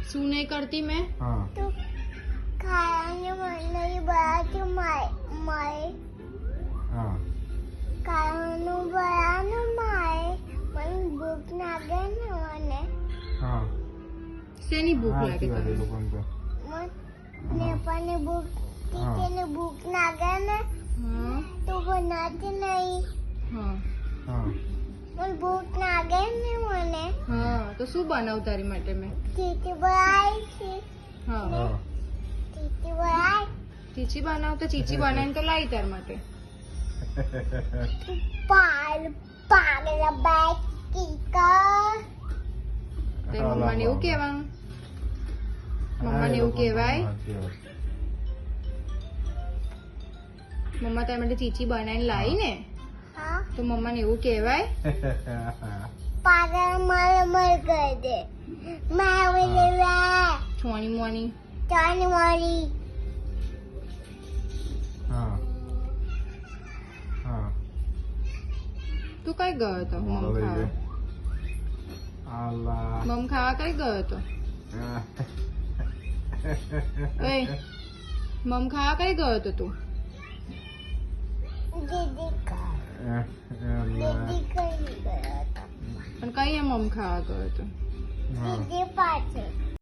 શું નહીં કરતી મેં? હા તો ખાવાનું નહીં બનાવતું મારે હા ખાવાનું બનાવવાનું મારે મને ભૂખ લાગે ને મને હા શેની ભૂખ હા, લાગે સાચી વાત એ તને? લોકોને તો. મને પણ ભૂખ ટીચરને ભૂખ લાગે ને હા તો બનાવતી નહીં હા હા મને ભૂખ લાગે ને મને હા તો શું બનાવું તારી માટે મેં? ચીચી બનાવી છે હા હા ચીચી બનાવી ચીચી બનાવ તો ચીચી બનાવીને તો લાવી તાર માટે. પાગલ બેગ ટીચર તે મમ્માને એવું કહેવાનું? મમ્માને એવું કહેવાય? સાચી વાત. મમ્મા તારા માટે ચીચી બનાવીને લાવી ને હા તો મમ્માને એવું કહેવાય? પાગલ મારે મર કરી દે મારે લેવા છોની મોની ચાની મારી હા હા તું કઈ ગયો હતો? મારો મમ લઈ ખાવા લે. આલા. મમ ખાવા કઈ ગયો હતો? એ મમ ખાવા કઈ ગયો હતો તું? દીદી આલા. દીદી કરી ગયો હતો પણ કઈ મમ ખાવા ગયો હતો? હા દીદી પાસે